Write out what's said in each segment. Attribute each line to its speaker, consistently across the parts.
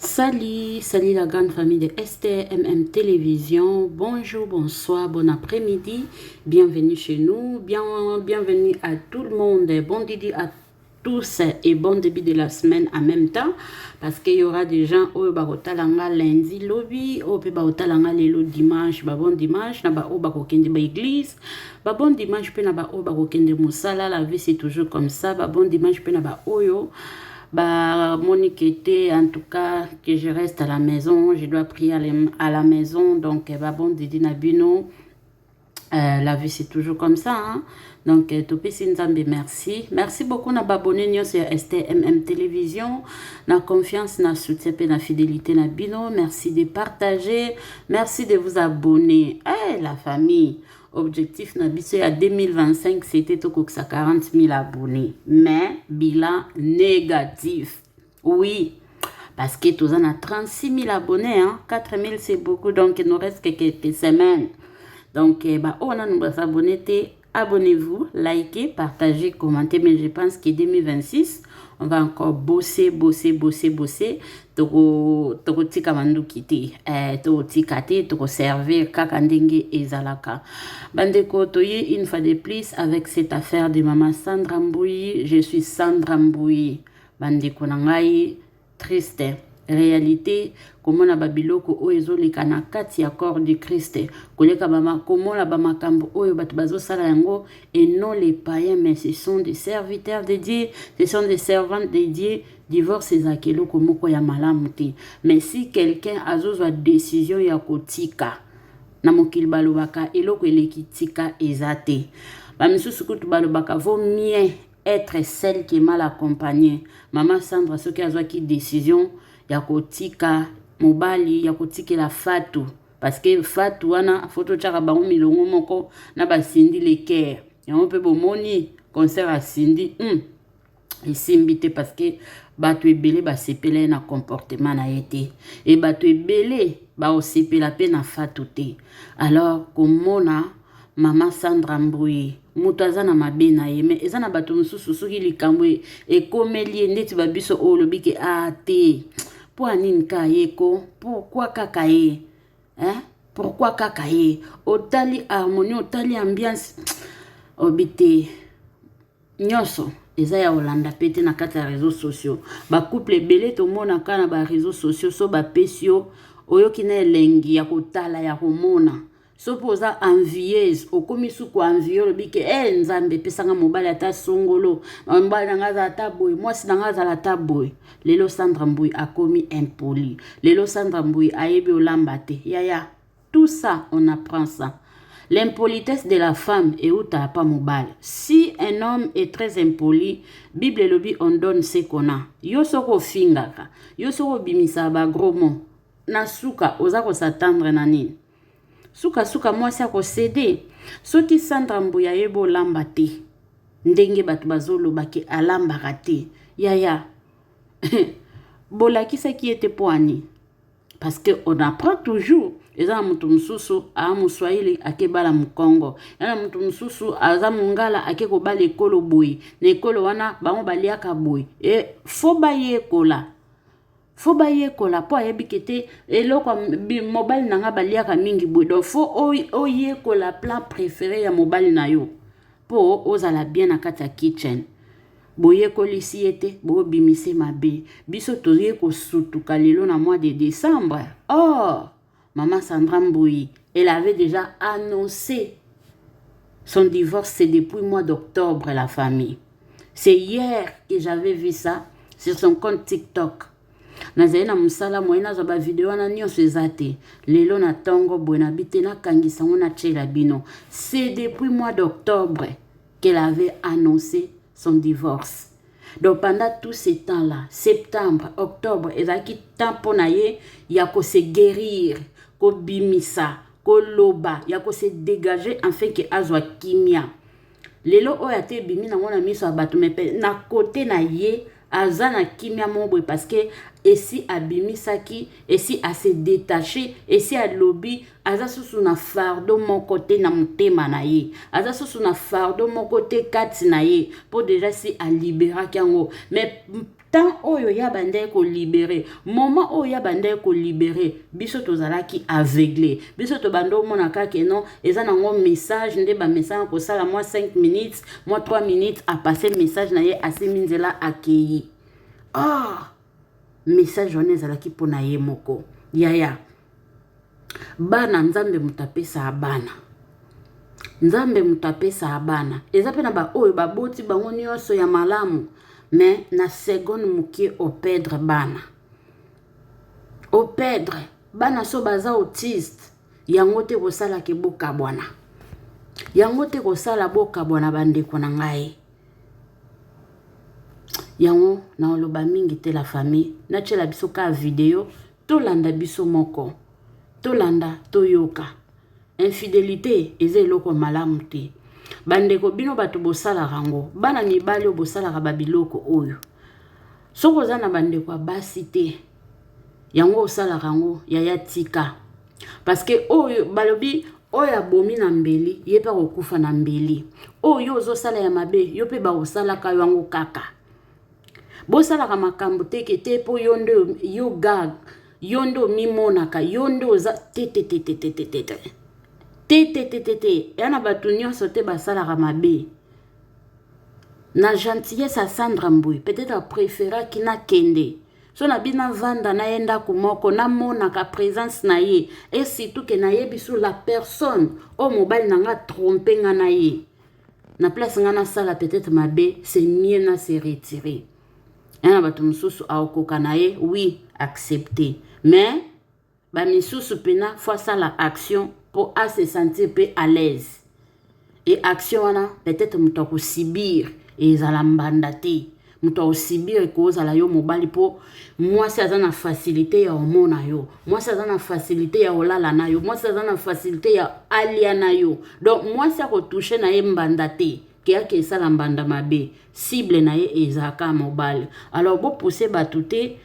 Speaker 1: Salut la grande famille de STMM Télévision. Bonjour, bonsoir, bon après-midi. Bienvenue chez nous. Bienvenue à tout le monde. Bon didi à tous et bon début de la semaine en même temps. Parce qu'il y aura des gens au barotalanga lundi lobby, au barotalanga lelo dimanche, bon dimanche, na ba au bakokende ba église. Bon dimanche pe na ba au bakokende musala. La vie c'est toujours comme ça. Bon dimanche pe na ba oyo. Monique était en tout cas que je reste à la maison, je dois prier à la maison, donc bon Didi Nabino, la vie c'est toujours comme ça, hein? Donc Topi Sinzambe, merci beaucoup na babonné sur STMM Télévision, na confiance, na soutien et na fidélité na bino, merci de partager, merci de vous abonner, la famille. Objectif Nabiso à 2025, c'était au 40 000 abonnés. Mais bilan négatif. Oui, parce que tous on a 36 000 abonnés. Hein? 4 000 c'est beaucoup, donc il nous reste que quelques semaines. Donc, on a nous abonnés. Abonnez-vous, likez, partagez, commentez. Mais je pense que 2026, on va encore bosser. Toko tika mandu kiti, toko tika te, toko servir kakandenge ezalaka. Bandeko toye une fois de plus avec cette affaire de maman Sandra Mbouyi. Je suis Sandra Mbouyi. Bandeko nangai triste. Réalité, comment la babiloko oezo le kanakati ya corps du Christ. Koleka bama comment la bama kambo oyo batubazo sala yango et non les païens, mais ce sont des serviteurs de Dieu, ce sont des servantes de Dieu. Divorce ezakelo komoko ya malamu te. Mais si quelqu'un azozwa décision ya kotika na mokili balobaka eloko elekitika ezate. Ba misusu kutu balobaka vaut mieux être celle qui est mal accompagnée. Maman Sandra soki azwaki décision ya kotika mobali ya kotikela fatu parce que fatu wana photo tshaka bango milongo moko na basindi le cœur yango pe bomoni concert a sindi esimbi te parce que bato ebele basepela na comportement na ye te e bato ebele baosepela pe na fatu te. Alors komona mama Sandra Mbouyi mutu aza na mabe na ye mais eza na bato mosusu soki likambo ekomeli ye ndeti babiso oyo olobi ke te po anini ka ye ko pourquoi kaka ye pourquoi kaka ye otali harmonie otali ambiance obite nyonso eza ya olanda pete na kati ya réseaux sociaux ba couple ebele tomonaka na ba réseaux sociaux so bapesi yo oyoki na elengi ya kotala ya komona so poza envieuse okomi suku envie olobi ke nzambe epesanga mobali ata songolo mobali nanga aza ata boye mwasi nanga azala ata boye. Lelo Sandra Mbouyi akomi impoli, lelo Sandra Mbouyi ayebi olamba te yaya. Tout ça on apprend ça. L'impolitesse de la femme est où t'as pas mobile. Si un homme est très impoli, Bible lobi on donne ce qu'on a. Yo soko fingaka, yo soko bimisa ba gros mot. Na suka oza ko s'attendre na nini. Suka mwasi ako cédé. Soki Sandra Mbouyi ayebo lamba te. Ndenge batu bazolo baki alamba te. Yaya. Bolakisa qui était poani. Parce que on apprend toujours. Eza mutu mususu a muswahili akebala mukongo. Eza mutu mususu aza mungala akeko bala ekolo boy. Na ekolo wana bango baliaka boy. E foba yekola. Foba yekola po ayebikete eloko mobile nanga baliaka mingi boy. Donc fo oyekola plan préféré ya mobile na yo. Po ozala bien na kati ya kitchen. Boye kolisi ete bo bimise mabe biso toye ko sutuka lelo na mois de décembre. Maman Sandra Mbouyi, elle avait déjà annoncé son divorce, c'est depuis le mois d'octobre la famille. C'est hier que j'avais vu ça sur son compte TikTok. Nazali na musala moyena za ba vidéo na nyonso ezate lelo na tongo bona bitena kangisa ngona tshela bino. C'est depuis le mois d'octobre qu'elle avait annoncé son divorce. Donc pendant tout ce temps-là, septembre, octobre, ezaki temps pona ye ya ko se guérir, ko bimisa, ko loba, ya ko se dégager afin que azwa kimia. Lelo oya te bimi na ngona miso abatu mepe na côté na ye azana kimia mobo parce que esi abimisaki esi a se détacher esi a lobby aza susu na fardeau mon côté na mutema na ye aza susu na fardeau mon côté kati na ye pour déjà si a libérer kango mais tant oyo ya bande ko libérer moment oyo ya bande ko libérer biso tozalaki aveuglé biso to bando mona kake non eza nango message nde ba message ko sala moi 5 minutes moi 3 minutes a passer message na ye asimi nzela akei message wana ezalaki pona ye moko yaya bana nzambe mutapesa bana nzambe mutapesa abana eza pe na ba oyo baboti bango nyonso ya malamu mais na seconde mukie opedre bana opedre bana so baza autiste yango te kosala ke boka bwana yango te kosala boka bwana bandeko na ngai yango na oloba mingi te la famille na tshela biso ka video tolanda biso moko tolanda toyoka infidélité eza eloko malamu te bandeko bino bato bosala rango bana mibali bosala ka babiloko oyo soko za na bandeko basi te yango osala rango ya tika parce que oyo balobi oyo abomi na mbeli ye pa kokufa na mbeli oyo ozosala ya mabe yo pe ba osala ka yango kaka bosala ka makambo te ke te po yondo yo gag yondo mimonaka yondo za te yana batu nyonso te basalaka mabe na gentillesse à Sandra Mbui peut-être préféra kina kende so na bina vanda na yenda kumoko na monaka présence na ye et surtout que na yebi sur la personne o mobile nanga tromper nga na ye na place nga na sala peut-être mabe c'est mieux na se retirer yana batu mususu aokoka na ye oui accepter mais ba misusu pena fois ça la action pour à se sentir peu à l'aise et action wana peut-être muto subir et ezala mbanda te muto subir ko zala yo mobali po moi ça na facilité ya omona yo moi ça na facilité ya olala na yo moi ça na facilité ya alia na yo donc moi ça ko toucher na ye mbanda te ke sala mbanda mabe cible na ye ezaka mobile alors bo pousser batute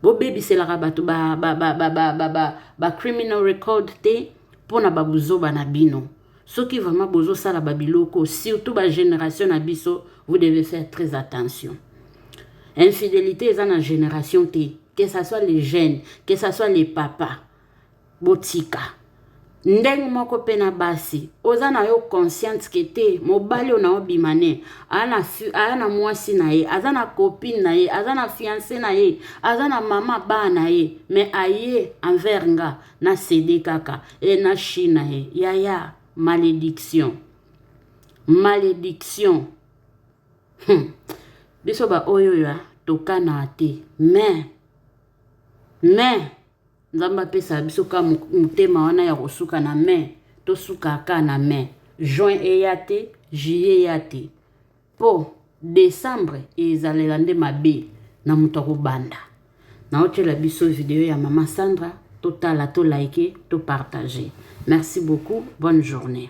Speaker 1: bo bebiselaka bato ba criminal record te pona babuzoba na bino soki vraiment bozo sala babiloko surtout ba génération na biso vous devez faire très attention infidélité eza na génération te que ça soit les jeunes que ça soit les papas botika ndenge moko pena basi oza na yo conscience ke te mobali ona obimane ana mwasi na ye azana copine na ye azana fiancé na ye azana mama ba na ye mais aye envers nga na cédé kaka et na china ye yaya malédiction biso ba oyo ya tokana te mais nzamba pesa biso ka mutema wana ya kosuka na main to suka ka na main juin eyate juillet yate po décembre ezalela nde mabe na muto ko banda na otela biso video ya mama Sandra totala to liker to partager merci beaucoup bonne journée.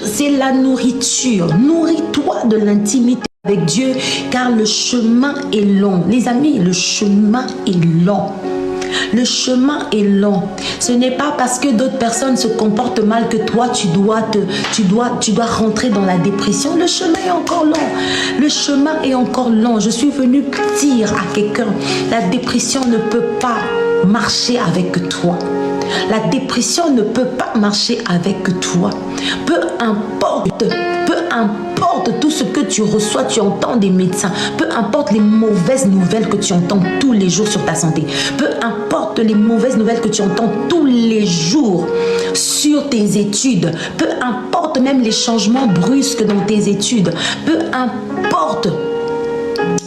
Speaker 2: C'est la nourriture. Nourris-toi de l'intimité avec Dieu car le chemin est long. Les amis, le chemin est long. Le chemin est long. Ce n'est pas parce que d'autres personnes se comportent mal que toi, tu dois rentrer dans la dépression. Le chemin est encore long. Le chemin est encore long. Je suis venue dire à quelqu'un, la dépression ne peut pas marcher avec toi. La dépression ne peut pas marcher avec toi. Peu importe tout ce que tu reçois, tu entends des médecins, peu importe les mauvaises nouvelles que tu entends tous les jours sur ta santé, peu importe les mauvaises nouvelles que tu entends tous les jours sur tes études, peu importe même les changements brusques dans tes études, peu importe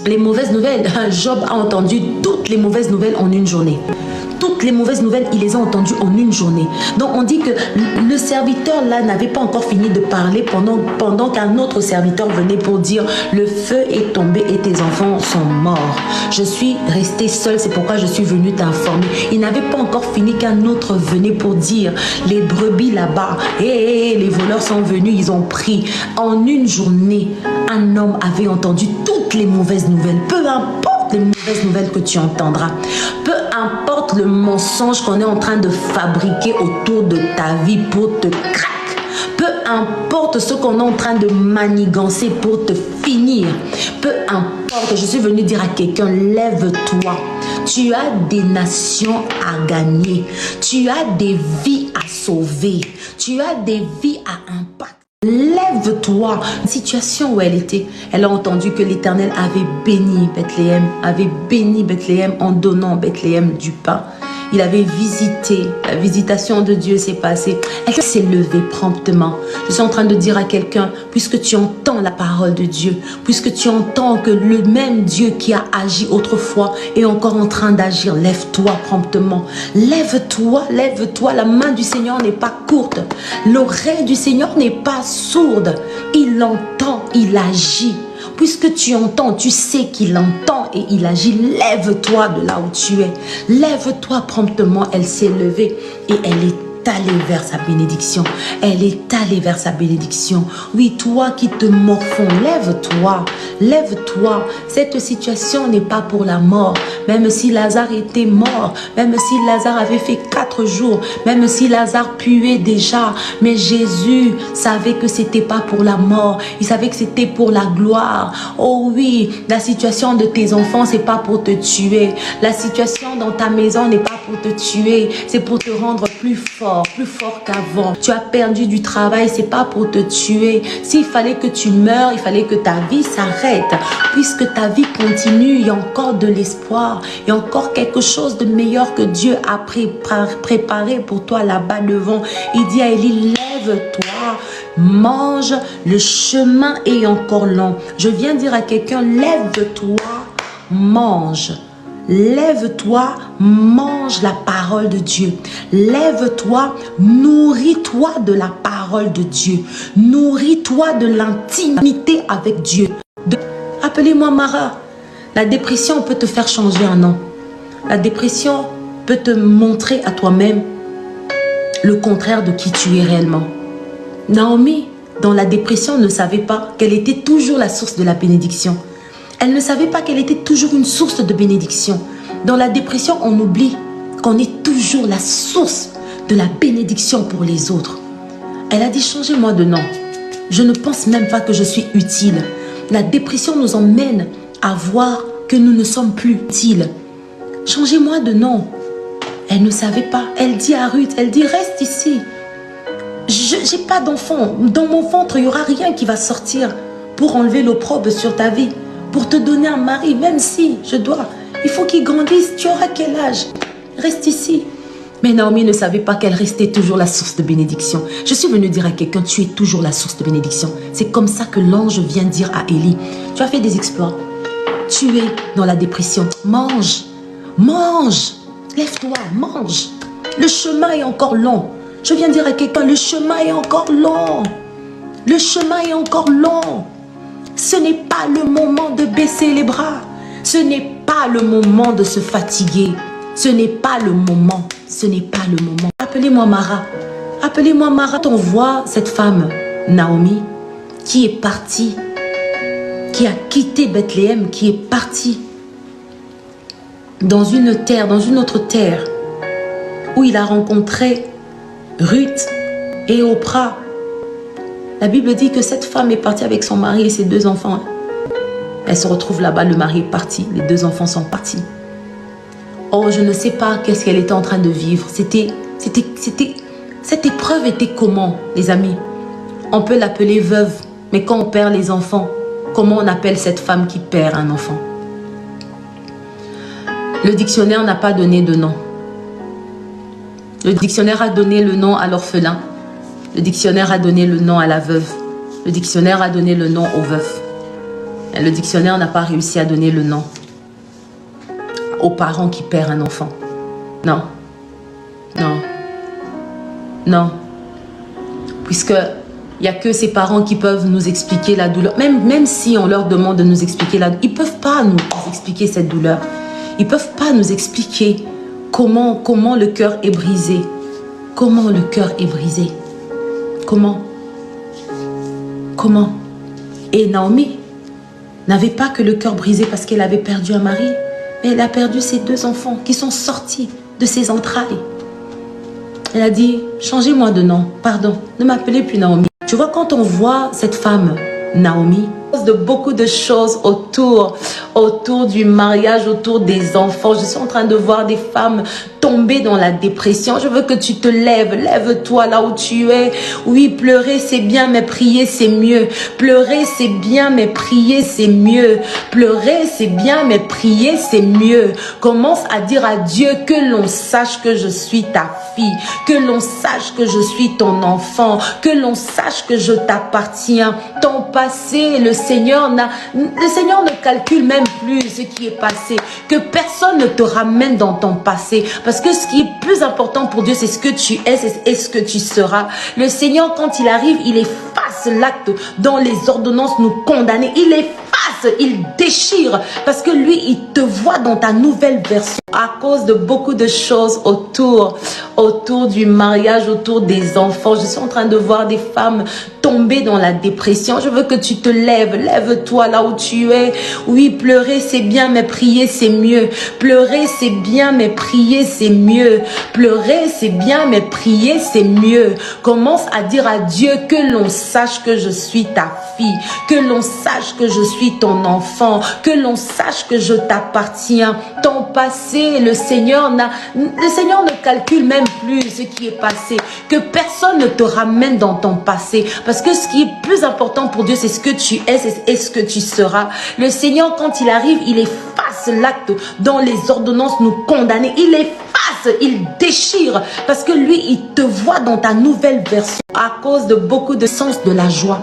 Speaker 2: les mauvaises nouvelles. Job a entendu toutes les mauvaises nouvelles en une journée. Toutes les mauvaises nouvelles, il les a entendues en une journée. Donc on dit que le serviteur là n'avait pas encore fini de parler pendant qu'un autre serviteur venait pour dire le feu est tombé et tes enfants sont morts. Je suis restée seule, c'est pourquoi je suis venue t'informer. Il n'avait pas encore fini qu'un autre venait pour dire les brebis là-bas, les voleurs sont venus, ils ont pris. En une journée, un homme avait entendu toutes les mauvaises nouvelles. Peu importe les mauvaises nouvelles que tu entendras, peu importe le mensonge qu'on est en train de fabriquer autour de ta vie pour te craquer, peu importe ce qu'on est en train de manigancer pour te finir, peu importe forte. Je suis venue dire à quelqu'un, lève-toi. Tu as des nations à gagner. Tu as des vies à sauver. Tu as des vies à impact. Lève-toi. Une situation où elle était, elle a entendu que l'Éternel avait béni Bethléem en donnant Bethléem du pain. Il avait visité, la visitation de Dieu s'est passée. Elle s'est levée promptement. Je suis en train de dire à quelqu'un, puisque tu entends la parole de Dieu, puisque tu entends que le même Dieu qui a agi autrefois est encore en train d'agir, lève-toi promptement. Lève-toi, lève-toi. La main du Seigneur n'est pas courte. L'oreille du Seigneur n'est pas sourde. Il entend, il agit. Puisque tu entends, tu sais qu'il entend et il agit. Lève-toi de là où tu es. Lève-toi promptement. Elle s'est levée et elle est allée vers sa bénédiction. Elle est allée vers sa bénédiction. Oui, toi qui te morfonds, lève-toi. Lève-toi. Cette situation n'est pas pour la mort. Même si Lazare était mort, même si Lazare avait fait 4 jours, même si Lazare puait déjà, mais Jésus savait que c'était pas pour la mort. Il savait que c'était pour la gloire. Oh oui, la situation de tes enfants, c'est pas pour te tuer. La situation dans ta maison n'est pas pour te tuer. C'est pour te rendre plus fort qu'avant. Tu as perdu du travail, c'est pas pour te tuer. S'il fallait que tu meurs, il fallait que ta vie s'arrête. Puisque ta vie continue, il y a encore de l'espoir. Il y a encore quelque chose de meilleur que Dieu a préparé pour toi là-bas devant. Il dit à Élie, lève-toi, mange, le chemin est encore long. Je viens dire à quelqu'un, lève-toi, mange. Lève-toi, mange la parole de Dieu. Lève-toi, nourris-toi de la parole de Dieu. Nourris-toi de l'intimité avec Dieu. Appelez-moi Mara. La dépression peut te faire changer un nom. La dépression peut te montrer à toi-même le contraire de qui tu es réellement. Naomi, dans la dépression, ne savait pas qu'elle était toujours la source de la bénédiction. Elle ne savait pas qu'elle était toujours une source de bénédiction. Dans la dépression, on oublie qu'on est toujours la source de la bénédiction pour les autres. Elle a dit, changez-moi de nom. Je ne pense même pas que je suis utile. La dépression nous emmène à voir que nous ne sommes plus utiles. Changez-moi de nom. Elle ne savait pas. Elle dit à Ruth, elle dit, reste ici. Je n'ai pas d'enfant. Dans mon ventre, il n'y aura rien qui va sortir pour enlever l'opprobre sur ta vie. Pour te donner un mari, même si je dois. Il faut qu'il grandisse. Tu auras quel âge? Reste ici. Mais Naomi ne savait pas qu'elle restait toujours la source de bénédiction. Je suis venue dire à quelqu'un, tu es toujours la source de bénédiction. C'est comme ça que l'ange vient dire à Élie, tu as fait des exploits. Tu es dans la dépression. Mange. Mange. Lève-toi. Mange. Le chemin est encore long. Je viens dire à quelqu'un, le chemin est encore long. Le chemin est encore long. Ce n'est pas le moment de baisser les bras. Ce n'est pas le moment de se fatiguer. Ce n'est pas le moment. Ce n'est pas le moment. Appelez-moi Mara. Appelez-moi Mara. Quand on voit cette femme, Naomi, qui est partie, qui a quitté Bethléem, qui est partie dans une terre, dans une autre terre, où il a rencontré Ruth et Oprah. La Bible dit que cette femme est partie avec son mari et ses 2 enfants. Elle se retrouve là-bas, le mari est parti, les 2 enfants sont partis. Oh, je ne sais pas qu'est-ce qu'elle était en train de vivre. Cette épreuve était comment, les amis? On peut l'appeler veuve, mais quand on perd les enfants, comment on appelle cette femme qui perd un enfant? Le dictionnaire n'a pas donné de nom. Le dictionnaire a donné le nom à l'orphelin. Le dictionnaire a donné le nom à la veuve. Le dictionnaire a donné le nom au veuf. Et le dictionnaire n'a pas réussi à donner le nom aux parents qui perdent un enfant. Non. Non. Non. Puisque il n'y a que ces parents qui peuvent nous expliquer la douleur. Même si on leur demande de nous expliquer la douleur, ils ne peuvent pas nous expliquer cette douleur. Ils ne peuvent pas nous expliquer comment le cœur est brisé. Comment le cœur est brisé. Comment? Comment? Et Naomi n'avait pas que le cœur brisé parce qu'elle avait perdu un mari, mais elle a perdu ses 2 enfants qui sont sortis de ses entrailles. Elle a dit, changez-moi de nom, pardon, ne m'appelez plus Naomi. Tu vois, quand on voit cette femme, Naomi, de beaucoup de choses autour du mariage, autour des enfants. Je suis en train de voir des femmes tomber dans la dépression. Je veux que tu te lèves. Lève-toi là où tu es. Oui, pleurer c'est bien, mais prier c'est mieux. Pleurer c'est bien, mais prier c'est mieux. Pleurer c'est bien, mais prier c'est mieux. Commence à dire à Dieu que l'on sache que je suis ta fille, que l'on sache que je suis ton enfant, que l'on sache que je t'appartiens. Ton passé, le Seigneur ne calcule même plus ce qui est passé. Que personne ne te ramène dans ton passé. Parce que ce qui est plus important pour Dieu, c'est ce que tu es et ce que tu seras. Le Seigneur, quand il arrive, il efface l'acte dont les ordonnances nous condamnaient. Il efface, il déchire. Parce que lui, il te voit dans ta nouvelle version. À cause de beaucoup de choses autour du mariage, autour des enfants. Je suis en train de voir des femmes tomber dans la dépression. Je veux que tu te lèves. Lève-toi là où tu es. Oui, pleurer c'est bien, mais prier c'est mieux. Pleurer c'est bien, mais prier c'est mieux. Pleurer c'est bien, mais prier c'est mieux. Commence à dire à Dieu que l'on sache que je suis ta fille, que l'on sache que je suis ton enfant, que l'on sache que je t'appartiens. Ton passé, le Seigneur ne calcule même plus ce qui est passé. Que personne ne te ramène dans ton passé. Parce que ce qui est plus important pour Dieu, c'est ce que tu es et ce que tu seras. Le Seigneur, quand il arrive, il efface l'acte dont les ordonnances nous condamnaient. Il efface, il déchire. Parce que lui, il te voit dans ta nouvelle version. À cause de beaucoup de sens de la joie.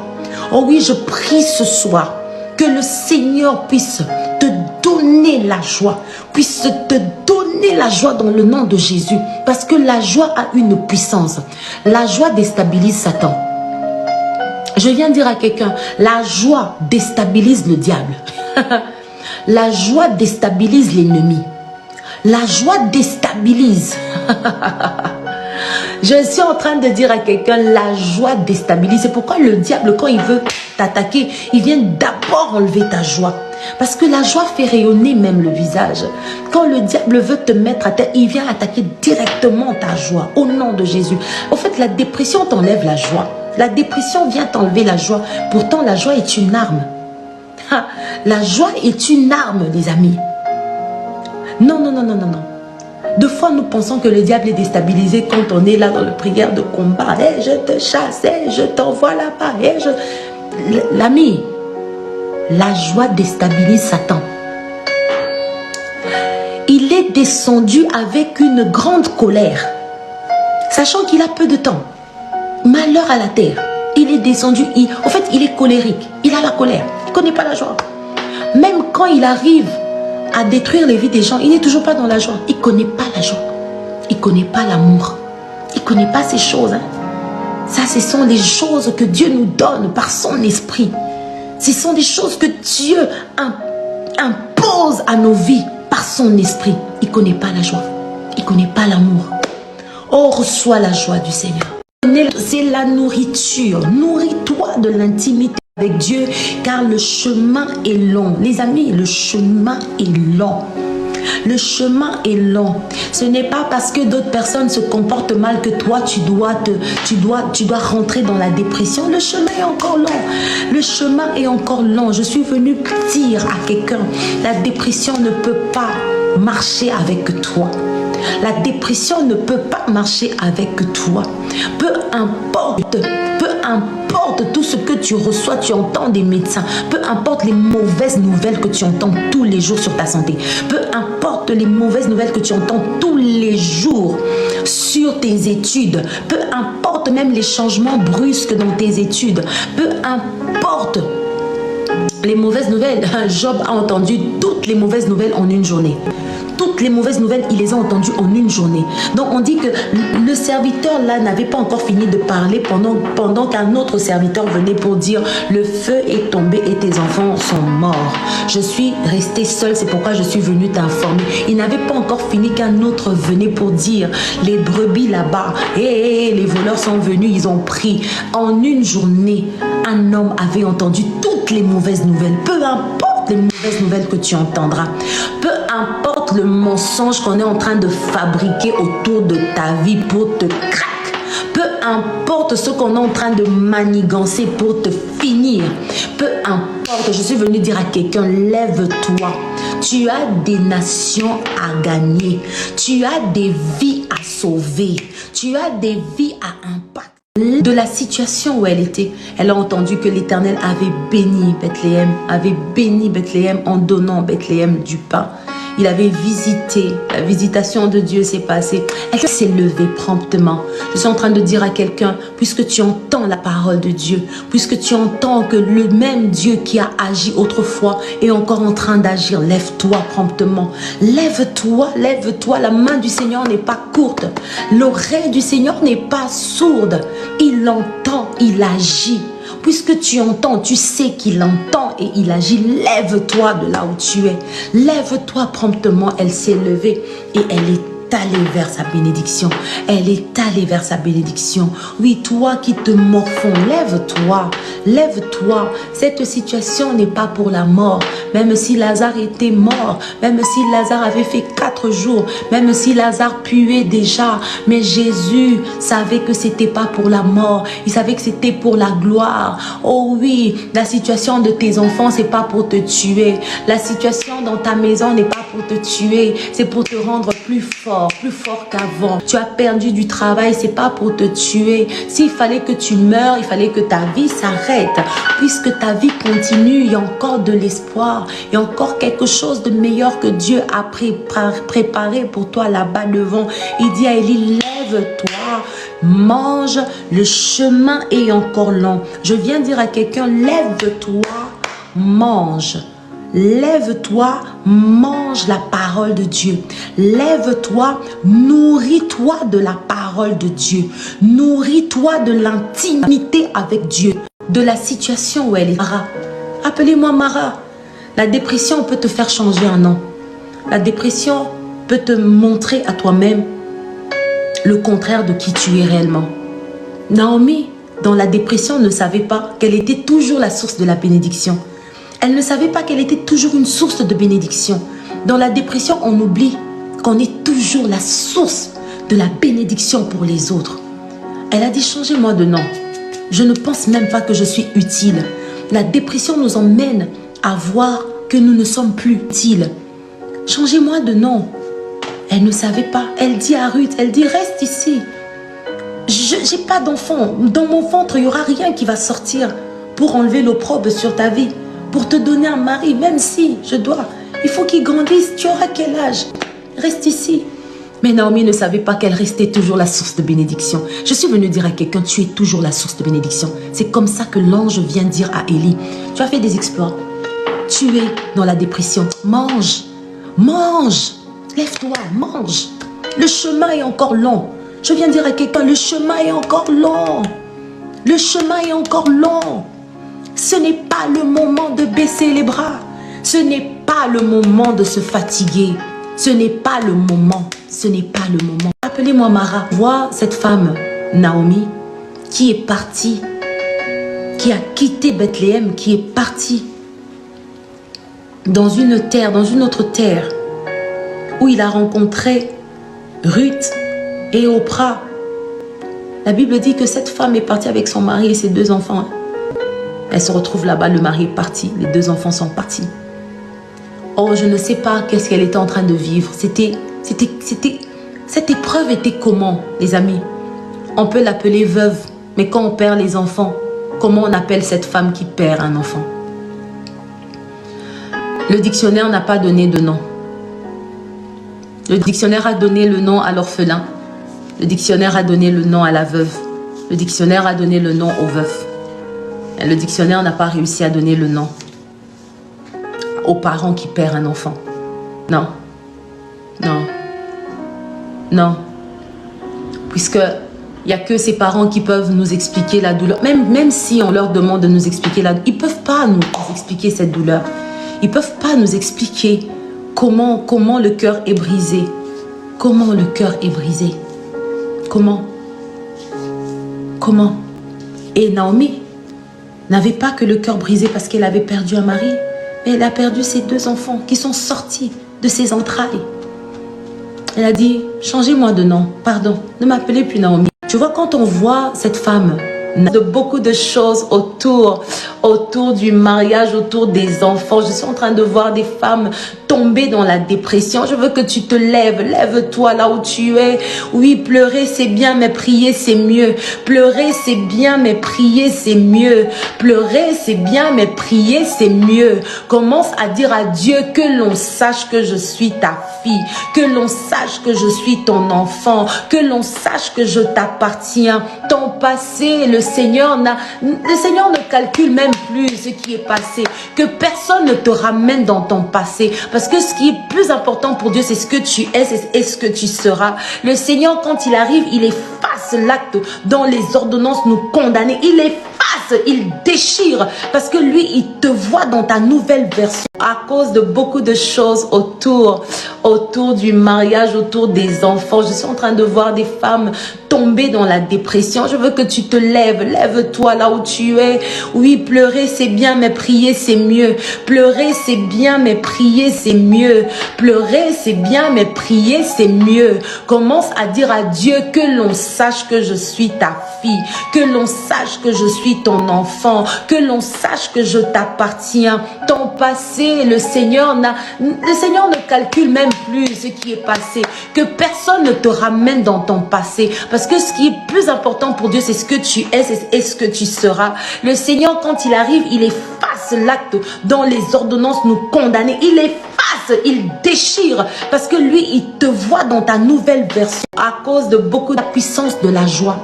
Speaker 2: Oh oui, je prie ce soir que le Seigneur puisse te donner la joie, puisse te donner la joie dans le nom de Jésus. Parce que la joie a une puissance. La joie déstabilise Satan. Je viens dire à quelqu'un, la joie déstabilise le diable. La joie déstabilise l'ennemi. La joie déstabilise. Je suis en train de dire à quelqu'un, la joie déstabilise. C'est pourquoi le diable, quand il veut t'attaquer, il vient d'abord enlever ta joie. Parce que la joie fait rayonner même le visage. Quand le diable veut te mettre à terre, il vient attaquer directement ta joie, au nom de Jésus. En fait, la dépression t'enlève la joie. La dépression vient t'enlever la joie. Pourtant, la joie est une arme. La joie est une arme, les amis. Non, non, non, non, non, non. Deux fois, nous pensons que le diable est déstabilisé quand on est là dans le prière de combat. Hey, je te chasse, hey, je t'envoie là-bas. Hey, l'ami, la joie déstabilise Satan. Il est descendu avec une grande colère, sachant qu'il a peu de temps. Malheur à la terre. Il est descendu. En fait, il est colérique. Il a la colère. Il ne connaît pas la joie. Même quand il arrive à détruire les vies des gens, il n'est toujours pas dans la joie. Il ne connaît pas la joie. Il ne connaît pas l'amour. Il ne connaît pas ces choses. Hein. Ça, ce sont des choses que Dieu nous donne par son esprit. Ce sont des choses que Dieu impose à nos vies par son esprit. Il ne connaît pas la joie. Il ne connaît pas l'amour. Oh, reçois la joie du Seigneur. C'est la nourriture. Nourris-toi de l'intimité avec Dieu, car le chemin est long. Les amis, le chemin est long. Le chemin est long. Ce n'est pas parce que d'autres personnes se comportent mal que toi, tu dois rentrer dans la dépression. Le chemin est encore long. Le chemin est encore long. Je suis venue dire à quelqu'un, la dépression ne peut pas marcher avec toi. La dépression ne peut pas marcher avec toi. Peu importe tout ce que tu reçois, tu entends des médecins. Peu importe les mauvaises nouvelles que tu entends tous les jours sur ta santé. Peu importe les mauvaises nouvelles que tu entends tous les jours sur tes études. Peu importe même les changements brusques dans tes études. Peu importe les mauvaises nouvelles. Job a entendu toutes les mauvaises nouvelles en une journée. Toutes les mauvaises nouvelles, il les a entendues en une journée. Donc on dit que le serviteur là n'avait pas encore fini de parler pendant qu'un autre serviteur venait pour dire le feu est tombé et tes enfants sont morts. Je suis restée seule, c'est pourquoi je suis venue t'informer. Il n'avait pas encore fini qu'un autre venait pour dire les brebis là-bas, les voleurs sont venus, ils ont pris. En une journée, un homme avait entendu toutes les mauvaises nouvelles. Peu importe les mauvaises nouvelles que tu entendras. Peu importe le mensonge qu'on est en train de fabriquer autour de ta vie pour te craquer. Peu importe ce qu'on est en train de manigancer pour te finir. Peu importe forte. Je suis venue dire à quelqu'un, lève-toi. Tu as des nations à gagner. Tu as des vies à sauver. Tu as des vies à impact. De la situation où elle était, elle a entendu que l'Éternel avait béni Bethléem en donnant Bethléem du pain. Il avait visité, la visitation de Dieu s'est passée. Elle s'est levée promptement. Je suis en train de dire à quelqu'un, puisque tu entends la parole de Dieu, puisque tu entends que le même Dieu qui a agi autrefois est encore en train d'agir, lève-toi promptement. Lève-toi, lève-toi. La main du Seigneur n'est pas courte. L'oreille du Seigneur n'est pas sourde. Il entend, il agit. Puisque tu entends, tu sais qu'il entend et il agit. Lève-toi de là où tu es. Lève-toi promptement. Elle s'est levée et elle est allée vers sa bénédiction. Elle est allée vers sa bénédiction. Oui, toi qui te morfonds, lève-toi. Lève-toi. Cette situation n'est pas pour la mort. Même si Lazare était mort, même si Lazare avait fait 4 jours, même si Lazare puait déjà, mais Jésus savait que c'était pas pour la mort. Il savait que c'était pour la gloire. Oh oui, la situation de tes enfants, c'est pas pour te tuer. La situation dans ta maison n'est pas pour te tuer. C'est pour te rendre plus fort qu'avant. Tu as perdu du travail, c'est pas pour te tuer. S'il fallait que tu meurs, il fallait que ta vie s'arrête. Puisque ta vie continue, il y a encore de l'espoir. Il y a encore quelque chose de meilleur que Dieu a préparé pour toi là-bas devant. Il dit à Élie, lève-toi, mange, le chemin est encore long. Je viens dire à quelqu'un, lève-toi, mange. Lève-toi, mange la parole de Dieu. Lève-toi, nourris-toi de la parole de Dieu. Nourris-toi de l'intimité avec Dieu. De la situation où elle est. Mara, appelez-moi Mara. La dépression peut te faire changer un nom. La dépression peut te montrer à toi-même le contraire de qui tu es réellement. Naomi, dans la dépression, ne savait pas qu'elle était toujours la source de la bénédiction. Elle ne savait pas qu'elle était toujours une source de bénédiction. Dans la dépression, on oublie qu'on est toujours la source de la bénédiction pour les autres. Elle a dit, changez-moi de nom. Je ne pense même pas que je suis utile. La dépression nous emmène à voir que nous ne sommes plus utiles. Changez-moi de nom. Elle ne savait pas. Elle dit à Ruth, elle dit, reste ici. Je n'ai pas d'enfant. Dans mon ventre, il n'y aura rien qui va sortir pour enlever l'opprobre sur ta vie. Pour te donner un mari, même si je dois. Il faut qu'il grandisse. Tu auras quel âge? Reste ici. Mais Naomi ne savait pas qu'elle restait toujours la source de bénédiction. Je suis venue dire à quelqu'un, tu es toujours la source de bénédiction. C'est comme ça que l'ange vient dire à Élie, tu as fait des exploits. Tu es dans la dépression. Mange. Mange. Lève-toi, mange. Le chemin est encore long. Je viens dire à quelqu'un, le chemin est encore long. Le chemin est encore long. Ce n'est pas le moment de baisser les bras. Ce n'est pas le moment de se fatiguer. Ce n'est pas le moment. Ce n'est pas le moment. Appelez-moi Mara. Vois cette femme, Naomi, qui est partie, qui a quitté Bethléem, qui est partie dans une terre, dans une autre terre, où il a rencontré Ruth et Oprah. La Bible dit que cette femme est partie avec son mari et ses 2 enfants. Elle se retrouve là-bas, le mari est parti, les 2 enfants sont partis. Oh, je ne sais pas qu'est-ce qu'elle était en train de vivre. Cette épreuve était comment, les amis? On peut l'appeler veuve, mais quand on perd les enfants, comment on appelle cette femme qui perd un enfant? Le dictionnaire n'a pas donné de nom. Le dictionnaire a donné le nom à l'orphelin. Le dictionnaire a donné le nom à la veuve. Le dictionnaire a donné le nom au veuf. Le dictionnaire n'a pas réussi à donner le nom aux parents qui perdent un enfant. Non. Non. Non. Puisque il n'y a que ces parents qui peuvent nous expliquer la douleur. Même si on leur demande de nous expliquer la douleur, ils ne peuvent pas nous expliquer cette douleur. Ils ne peuvent pas nous expliquer comment le cœur est brisé. Comment le cœur est brisé. Comment? Et Naomi n'avait pas que le cœur brisé parce qu'elle avait perdu un mari, mais elle a perdu ses 2 enfants qui sont sortis de ses entrailles. Elle a dit, changez-moi de nom, pardon, ne m'appelez plus Naomi. Tu vois, quand on voit cette femme, de beaucoup de choses autour du mariage, autour des enfants. Je suis en train de voir des femmes tomber dans la dépression. Je veux que tu te lèves. Lève-toi là où tu es. Oui, pleurer c'est bien, mais prier c'est mieux. Pleurer c'est bien, mais prier c'est mieux. Pleurer c'est bien, mais prier c'est mieux. Commence à dire à Dieu que l'on sache que je suis ta fille, que l'on sache que je suis ton enfant, que l'on sache que je t'appartiens. Ton passé, le Seigneur ne calcule même plus ce qui est passé. Que personne ne te ramène dans ton passé. Parce que ce qui est plus important pour Dieu, c'est ce que tu es et ce que tu seras. Le Seigneur, quand il arrive, il efface l'acte dont les ordonnances nous condamnaient. Il efface, il déchire. Parce que lui, il te voit dans ta nouvelle version. À cause de beaucoup de choses autour du mariage, autour des enfants. Je suis en train de voir des femmes tomber dans la dépression. Je veux que tu te lèves. Lève-toi là où tu es. Oui, pleurer c'est bien, mais prier c'est mieux. Pleurer c'est bien, mais prier c'est mieux. Pleurer c'est bien, mais prier c'est mieux. Commence à dire à Dieu que l'on sache que je suis ta fille, que l'on sache que je suis ton enfant, que l'on sache que je t'appartiens. Ton passé, le Seigneur ne calcule même plus ce qui est passé. Que personne ne te ramène dans ton passé. Parce que ce qui est plus important pour Dieu, c'est ce que tu es et ce que tu seras. Le Seigneur, quand il arrive, il efface l'acte dont les ordonnances nous condamnaient. Il efface, il déchire. Parce que lui, il te voit dans ta nouvelle version. À cause de beaucoup de la puissance de la joie.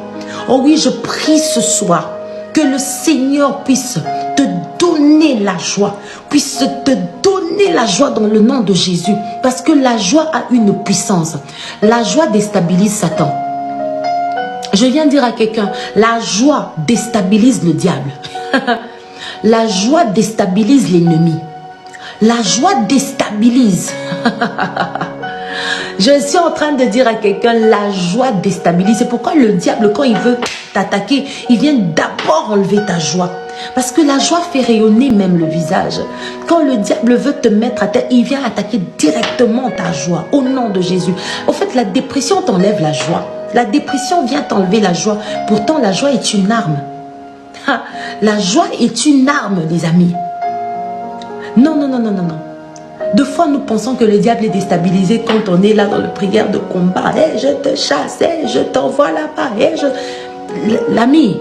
Speaker 2: Oh oui, je prie ce soir que le Seigneur puisse te donner la joie, puisse te donner la joie dans le nom de Jésus. Parce que la joie a une puissance. La joie déstabilise Satan. Je viens dire à quelqu'un, la joie déstabilise le diable. La joie déstabilise l'ennemi. La joie déstabilise. Je suis en train de dire à quelqu'un, la joie déstabilise. C'est pourquoi le diable, quand il veut t'attaquer, il vient d'abord enlever ta joie. Parce que la joie fait rayonner même le visage. Quand le diable veut te mettre à terre, il vient attaquer directement ta joie, au nom de Jésus. En fait, la dépression t'enlève la joie. La dépression vient t'enlever la joie. Pourtant, la joie est une arme. La joie est une arme, les amis. Non, non, non, non, non, non. Deux fois, nous pensons que le diable est déstabilisé quand on est là dans le prière de combat. Hey, je te chasse, hey, je t'envoie là-bas. Hey, l'ami,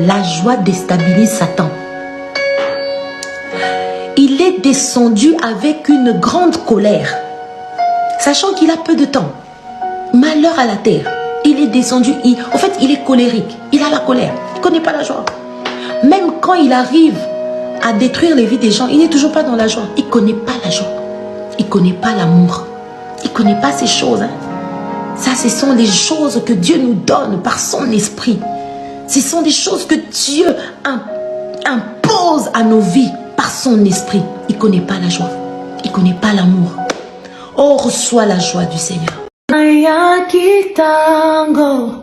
Speaker 2: la joie déstabilise Satan. Il est descendu avec une grande colère, sachant qu'il a peu de temps. Malheur à la terre. Il est descendu, en fait, il est colérique. Il a la colère. Il ne connaît pas la joie. Même quand il arrive à détruire les vies des gens, il n'est toujours pas dans la joie. Il ne connaît pas la joie. Il ne connaît pas l'amour. Il ne connaît pas ces choses. Hein. Ça, ce sont des choses que Dieu nous donne par son esprit. Ce sont des choses que Dieu impose à nos vies par son esprit. Il ne connaît pas la joie. Il ne connaît pas l'amour. Oh, reçois la joie du Seigneur. Kitango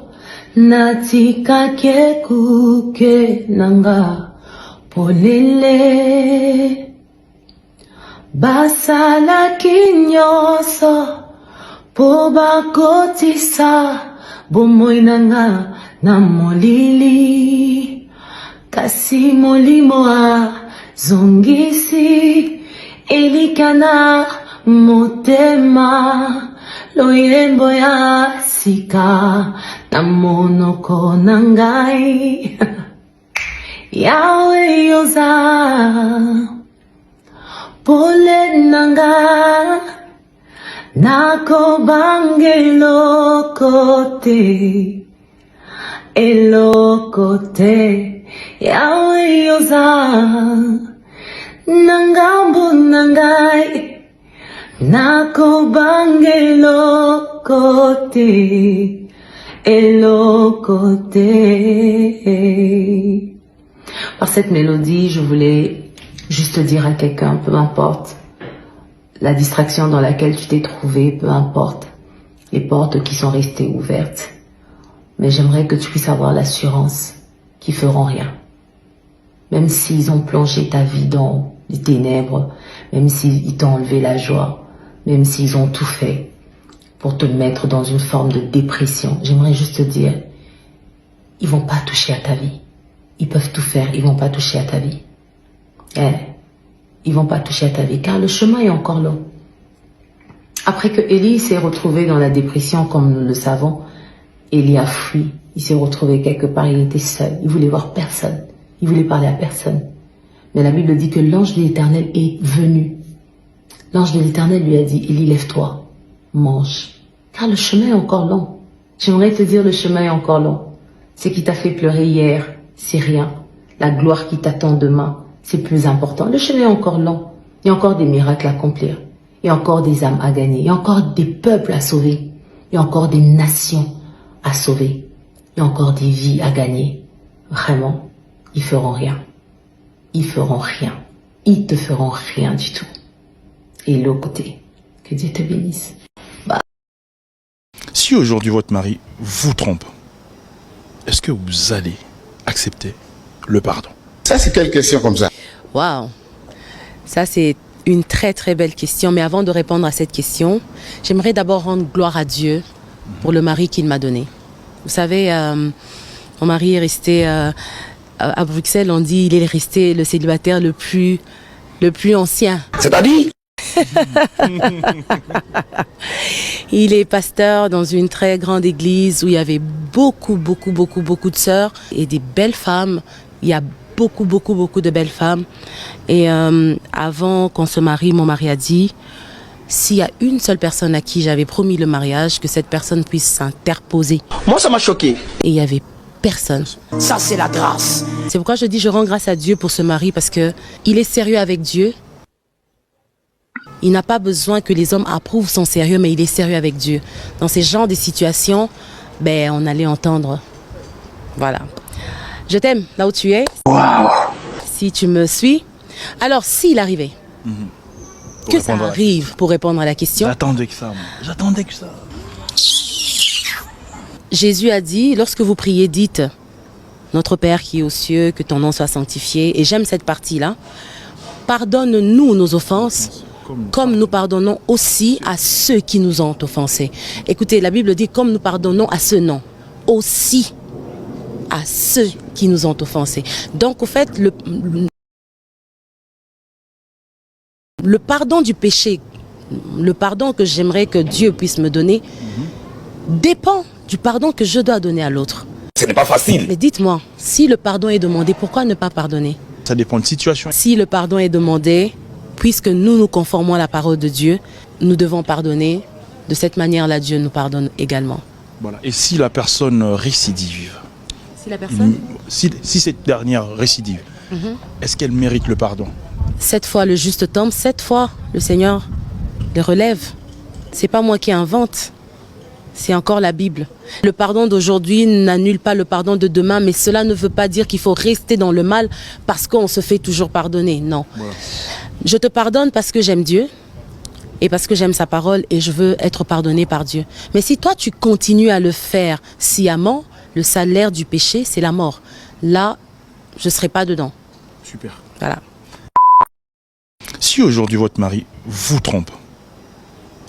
Speaker 2: natika kekuke nanga polele basala kinyoso pobakotisa bomoinanga na molili kasi molimo a zongisi elikana motema loyembo ya sika na monoko nangai yawe yoza pole nanga nako bangelokote elokote yawe yoza nangambo nangai Nako bangelo côté et l'autre côté. Par cette mélodie, je voulais juste dire à quelqu'un, peu importe la distraction dans laquelle tu t'es trouvé, peu importe les portes qui sont restées ouvertes, mais j'aimerais que tu puisses avoir l'assurance qu'ils feront rien. Même s'ils ont plongé ta vie dans les ténèbres, même s'ils t'ont enlevé la joie, même s'ils ont tout fait pour te mettre dans une forme de dépression, j'aimerais juste te dire, ils vont pas toucher à ta vie. Ils peuvent tout faire, ils vont pas toucher à ta vie. Ils vont pas toucher à ta vie, car le chemin est encore long. Après que Élie s'est retrouvé dans la dépression, comme nous le savons, Élie a fui. Il s'est retrouvé quelque part, il était seul. Il voulait voir personne. Il voulait parler à personne. Mais la Bible dit que l'ange de l'Éternel est venu. L'ange de l'Éternel lui a dit, Élie, lève-toi, mange. Car le chemin est encore long. J'aimerais te dire, le chemin est encore long. Ce qui t'a fait pleurer hier, c'est rien. La gloire qui t'attend demain, c'est plus important. Le chemin est encore long. Il y a encore des miracles à accomplir. Il y a encore des âmes à gagner. Il y a encore des peuples à sauver. Il y a encore des nations à sauver. Il y a encore des vies à gagner. Vraiment, ils feront rien. Ils feront rien. Ils te feront rien du tout. Et l'autre côté, que Dieu te bénisse.
Speaker 3: Si aujourd'hui votre mari vous trompe, est-ce que vous allez accepter le pardon?
Speaker 4: Ça, c'est quelle question comme ça?
Speaker 5: Waouh, ça c'est une très très belle question. Mais avant de répondre à cette question, j'aimerais d'abord rendre gloire à Dieu pour le mari qu'il m'a donné. Vous savez, mon mari est resté à Bruxelles, on dit il est resté le célibataire le plus ancien.
Speaker 4: C'est-à-dire?
Speaker 5: Il est pasteur dans une très grande église où il y avait beaucoup de sœurs et des belles femmes. Il y a beaucoup de belles femmes. Et avant qu'on se marie, mon mari a dit, s'il y a une seule personne à qui j'avais promis le mariage, que cette personne puisse s'interposer.
Speaker 4: Moi, ça m'a choqué.
Speaker 5: Et il y avait personne.
Speaker 4: Ça, c'est la grâce.
Speaker 5: C'est pourquoi je dis, je rends grâce à Dieu pour ce mari, parce que il est sérieux avec Dieu. Il n'a pas besoin que les hommes approuvent son sérieux, mais il est sérieux avec Dieu. Dans ces genres de situations, on allait entendre. Voilà. Je t'aime là où tu es.
Speaker 4: Waouh.
Speaker 5: Si tu me suis. Alors, s'il arrivait que ça arrive pour répondre à la question.
Speaker 3: J'attendais que ça, moi. J'attendais que ça.
Speaker 5: Jésus a dit, lorsque vous priez, dites, notre Père qui est aux cieux, que ton nom soit sanctifié. Et j'aime cette partie-là. Pardonne-nous nos offenses, comme nous pardonnons aussi à ceux qui nous ont offensés. Écoutez, la Bible dit, comme nous pardonnons à ceux, non, aussi à ceux qui nous ont offensés. Donc, au fait, le pardon du péché, le pardon que j'aimerais que Dieu puisse me donner, dépend du pardon que je dois donner à l'autre.
Speaker 4: Ce n'est pas facile.
Speaker 5: Mais dites-moi, si le pardon est demandé, pourquoi ne pas pardonner?
Speaker 3: Ça dépend de situation.
Speaker 5: Si le pardon est demandé, puisque nous nous conformons à la parole de Dieu, nous devons pardonner. De cette manière-là, Dieu nous pardonne également.
Speaker 3: Voilà. Et si la personne récidive,
Speaker 5: Si la personne
Speaker 3: si cette dernière récidive, est-ce qu'elle mérite le pardon?
Speaker 5: 7 fois le juste tombe, 7 fois le Seigneur le relève. C'est pas moi qui invente, c'est encore la Bible. Le pardon d'aujourd'hui n'annule pas le pardon de demain, mais cela ne veut pas dire qu'il faut rester dans le mal parce qu'on se fait toujours pardonner. Non. Voilà. Je te pardonne parce que j'aime Dieu et parce que j'aime sa parole et je veux être pardonné par Dieu. Mais si toi tu continues à le faire sciemment, le salaire du péché, c'est la mort. Là, je ne serai pas dedans.
Speaker 3: Super.
Speaker 5: Voilà.
Speaker 3: Si aujourd'hui votre mari vous trompe,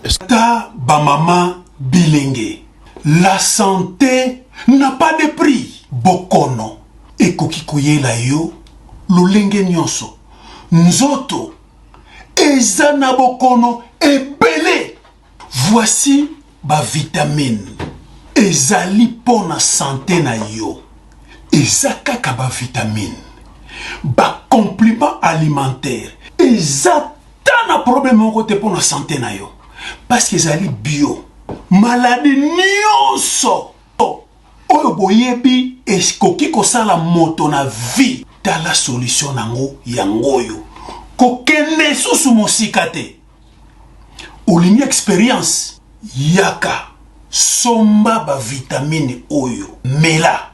Speaker 3: est-ce que...
Speaker 6: Ta bamama bilingue. La santé n'a pas de prix. Bokono. Ekoki koyela yo. Lolenge nyonso. Nzoto. Ezana bokono ebele. Voici ba vitamine. Ezali pona santé na yo. Eza kaka ba vitamine. Ba complément alimentaire. Eza tana problème moko te pona santé na yo. Parce que ezali bio. Maladie nyonso. Oyo boyebi eskoki kosala moto na vie. Tala solution nango yangoyo. Kokende susu mosika te. Olingi expérience. Yaka. Somba ba vitamine oyo. Mela.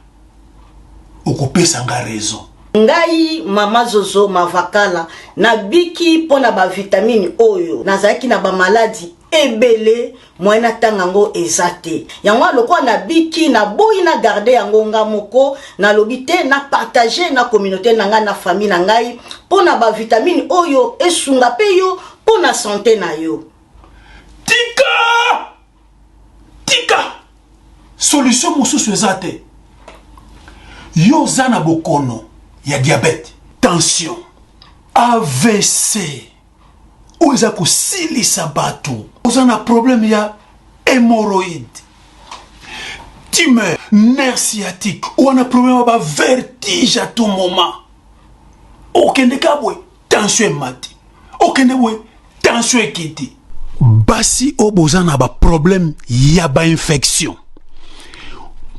Speaker 6: Okopesa nga raison.
Speaker 7: Ngai mama Zozo Mavakala na biki pona ba vitamine oyo nazaki na ba maladie ebele moyena tangango ezate yango lokwa na biki na boyi na garder yango nga moko na lobité na partager na communauté na nga na famille na ngai pona ba vitamine oyo esunga pe yo pona santé na yo.
Speaker 6: Tika solution mosusu ezate yo zana bokono ya diabète, tension, AVC, ou eza kosilisa bato, ozana problème ya hémorroïde, tumeur, nerf sciatique, ou on a problème ba vertige à tout moment. Okende kabwe, tension mati. Okende we, tension ekiti. Basi obozana ba problème ya ba infection.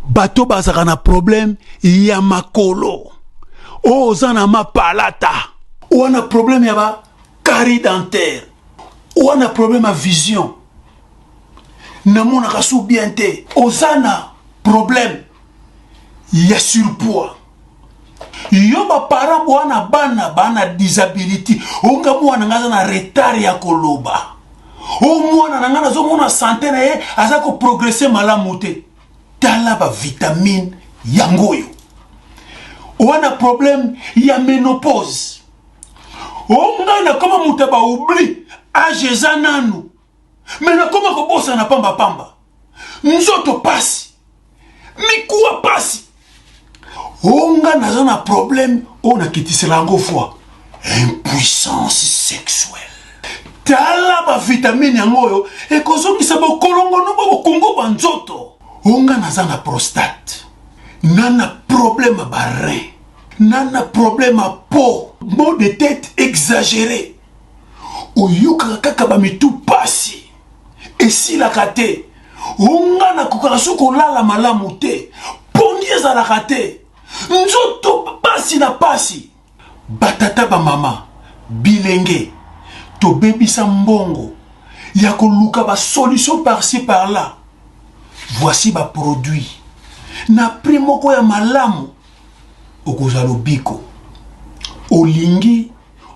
Speaker 6: Bato bazaka na problème ya makolo. Ozana ma palata. Ou on a problème ya ba carie dentaire. Ou on a problème à vision. Namona kasu bien te. Ozana problème ya surpoids. Yo ba para bwana bana disability. Onga mwana ngaza na retard ya koloba. O mwana nangana zo mona santé na ye azako progresser malamu te. Tala ba vitamine yangoyo. Wana problème ya ménopause. Onga na koma muta ba oubli âge za nanu. Mais na koma ko bossa na pamba pamba. Nzoto pasi. Mikuwa pasi. Onga naza na problème on a quitté lango fois. Impuissance sexuelle. Tala ba vitamine yangoyo e kozongisa ba kolongo no ba kongo ba nzoto. Onga naza na prostate. Nana problème ba rein. Nana problème à peau. Maux de tête exagéré. Oyuka kaka ba mitu pasi. Et si la kate. Onga na kukala lala malamu te. Pongi za kate. Nzoto pasi na pasi. Batata ba mama bilenge to bebisa mbongo ya koluka ba solution par-ci par-là. Voici ba produit na primo ko ya malamu okozalo biko olingi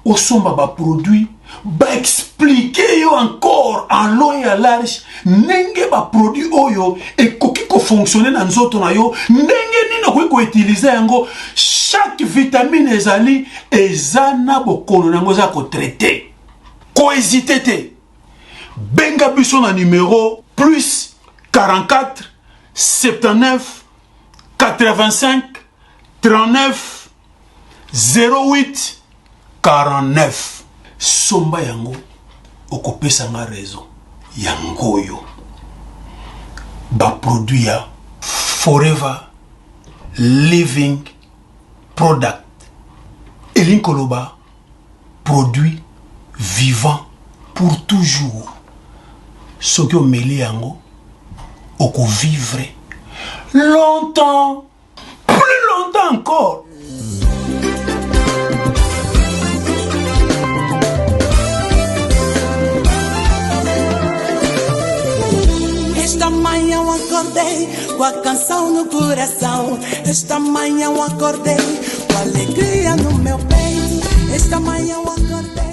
Speaker 6: osomba ba produit ba expliquer yo encore en long et en large ndenge ba produit oyo ekoki ko fonctionner na nzoto na yo ndenge nini ko utiliser yango. Chaque vitamine ezali ezana bokono nango za ko traiter ko hésiter te. Benga biso na numéro plus 44 79 85 39 08 49. Somba yango okopesa nga raison yangoyo ba produit ya Forever Living Product Elinkoloba produit vivant pour toujours. Soki omeli yango oko vivre longtemps, plus longtemps encore.
Speaker 8: Esta manhã eu acordei com a canção no coração. Esta manhã eu acordei com a alegria no meu peito. Esta manhã eu acordei.